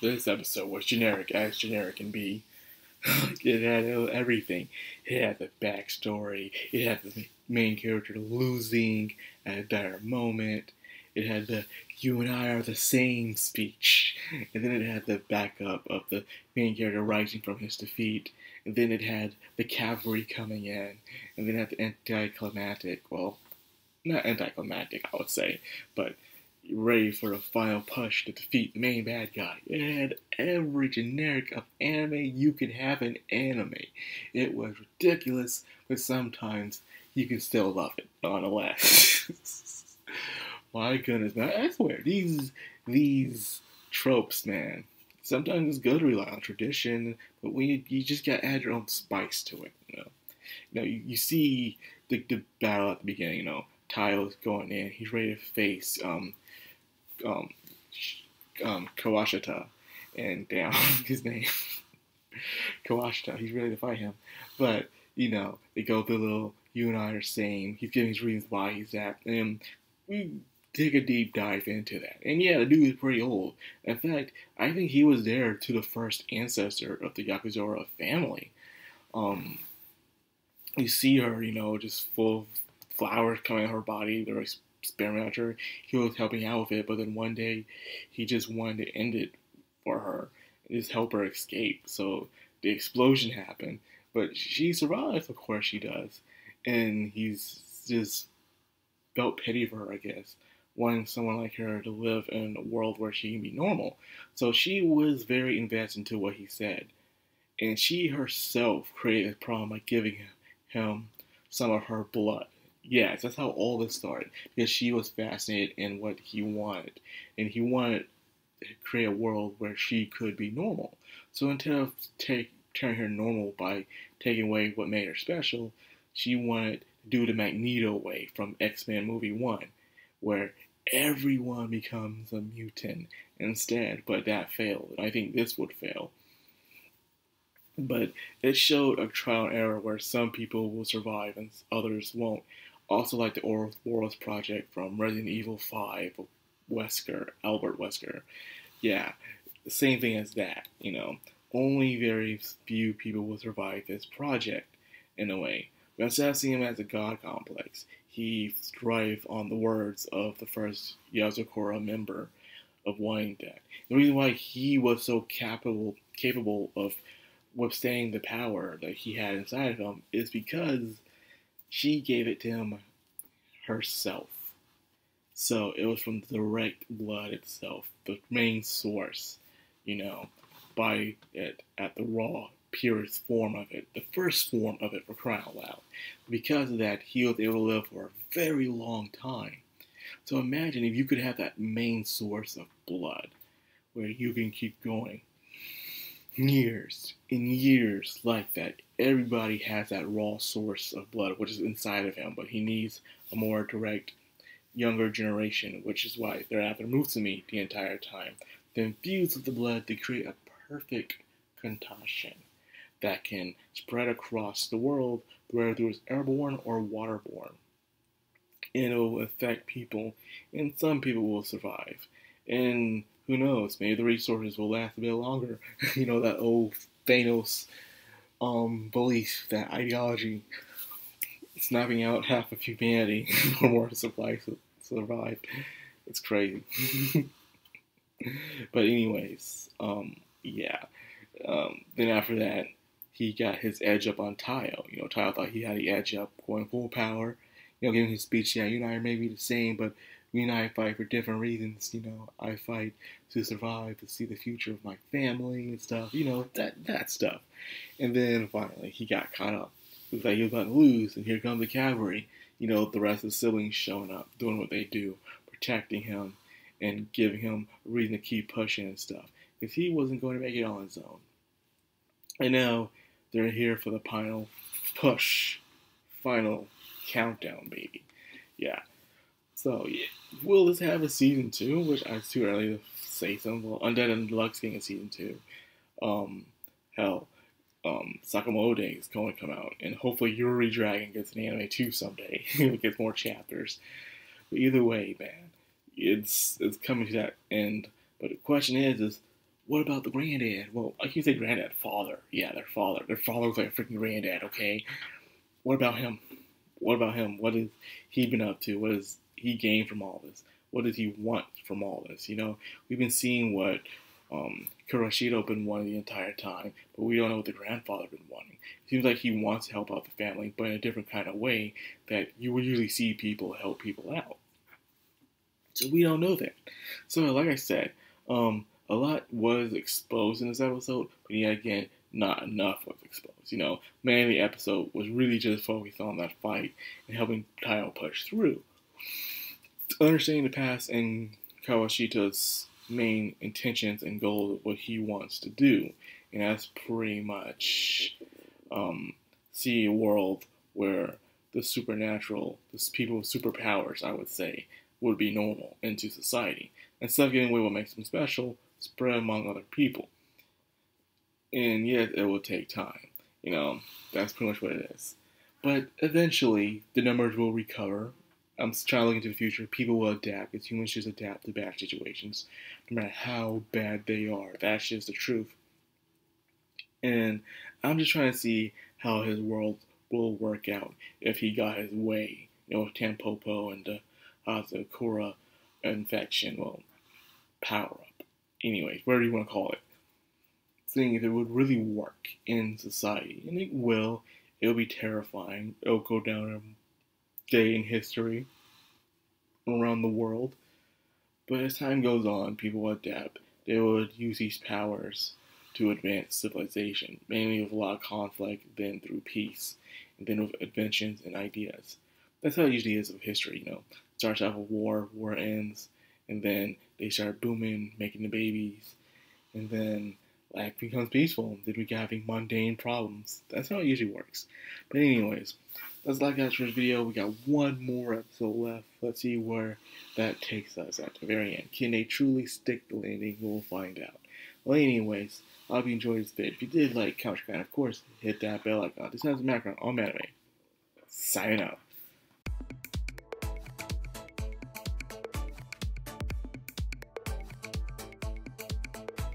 this episode was generic as generic can be. It had everything. It had the backstory. It had the main character losing at a dire moment. It had the "you and I are the same" speech. And then it had the backup of the main character rising from his defeat. And then it had the cavalry coming in. And then it had the anticlimactic, well, not anticlimactic, I would say, but ready for the final push to defeat the main bad guy. It had every generic of anime you could have in anime. It was ridiculous, but sometimes you can still love it, nonetheless. My goodness, man, I swear, these tropes, man, sometimes it's good to rely on tradition, but when you just gotta add your own spice to it, you see the battle at the beginning, Tayo's going in, he's ready to face, um, Kawashita, and damn, his name, Kawashita, he's ready to fight him, but, they go through a little, "you and I are same," he's giving his reasons why he's that, and we take a deep dive into that, and yeah, the dude is pretty old. In fact, I think he was there to the first ancestor of the Yozakura family. You see her, just full of flowers coming out of her body, they're experimenting on her. He was helping out with it, but then one day he just wanted to end it for her and just help her escape. So the explosion happened, but she survives, of course she does. And he's just felt pity for her, I guess, wanting someone like her to live in a world where she can be normal. So she was very invested into what he said. And she herself created a problem by giving him some of her blood. Yes, that's how all this started. Because she was fascinated in what he wanted. And he wanted to create a world where she could be normal. So instead of turning her normal by taking away what made her special, she wanted to do the Magneto way from X-Men movie 1, where everyone becomes a mutant instead, but that failed. I think this would fail. But it showed a trial and error where some people will survive and others won't. Also like the Ouroboros project from Resident Evil 5, Albert Wesker. Yeah, the same thing as that, Only very few people will survive this project, in a way. But instead of seeing him as a god complex, he thrived on the words of the first Yozakura member of wanting that. The reason why he was so capable of withstanding the power that he had inside of him is because she gave it to him herself. So it was from the direct blood itself, the main source, by it at the raw, purest form of it, the first form of it, for crying out loud. Because of that, he was able to live for a very long time. So imagine if you could have that main source of blood, where you can keep going years and years like that. Everybody has that raw source of blood, which is inside of him, but he needs a more direct, younger generation, which is why they're after Mutsumi the entire time. They infuse with the blood to create a perfect concoction that can spread across the world, whether it's airborne or waterborne. And it will affect people, and some people will survive. And who knows, maybe the resources will last a bit longer. That old Thanos belief, that ideology, snapping out half of humanity for more supplies to survive. It's crazy. But anyways, yeah. Then after that, he got his edge up on Tayo. Tayo thought he had the edge up, going full power. Giving his speech, yeah, you and I may be the same, but you and I fight for different reasons. I fight to survive, to see the future of my family and stuff. That stuff. And then finally, he got caught up. It was like he was about to lose, and here comes the cavalry. The rest of the siblings showing up, doing what they do, protecting him, and giving him a reason to keep pushing and stuff. Because he wasn't going to make it on his own. And now, they're here for the final push. Final countdown, baby. Yeah. So, yeah. Will this have a season 2? Which it's too early to say something. Well, Undead and Deluxe getting a season 2. Sakamoto is going to come out. And hopefully Yuri Dragon gets an anime too someday. It gets more chapters. But either way, man. It's coming to that end. But the question is what about the granddad? Well, I can say granddad, father. Yeah, their father. Their father was like a freaking granddad, okay? What about him? What about him? What has he been up to? What has he gained from all this? What does he want from all this? You know, we've been seeing what Kurashito been wanting the entire time, but we don't know what the grandfather been wanting. It seems like he wants to help out the family, but in a different kind of way that you would usually see people help people out. So we don't know that. So like I said, a lot was exposed in this episode, but yet again, not enough was exposed. You know, mainly the episode was really just focused on that fight and helping Taiyo push through. Understanding the past and Kawashita's main intentions and goals of what he wants to do. And that's pretty much see a world where the supernatural, the people with superpowers, I would say, would be normal into society. Instead of getting away what makes them special, spread among other people. And yet it will take time. You know, that's pretty much what it is. But eventually, the numbers will recover. I'm trying to look into the future. People will adapt, because humans just adapt to bad situations, no matter how bad they are. That's just the truth. And I'm just trying to see how his world will work out if he got his way. You know, with Tampopo and the Yozakura infection, well, power up. Anyways, whatever you want to call it. Seeing if it would really work in society. And it will. It'll be terrifying. It'll go down a day in history around the world. But as time goes on, people will adapt. They would use these powers to advance civilization, mainly with a lot of conflict, then through peace, and then with inventions and ideas. That's how it usually is with history, you know. It starts out with war ends, and then they start booming, making the babies, and then life becomes peaceful. Then we get having mundane problems. That's how it usually works. But anyways, that's like that for this video. We got one more episode left. Let's see where that takes us at the very end. Can they truly stick the landing? We'll find out. Well, anyways, I hope you enjoyed this video. If you did like, comment, of course, hit that bell icon. This has a background on anime. Signing out.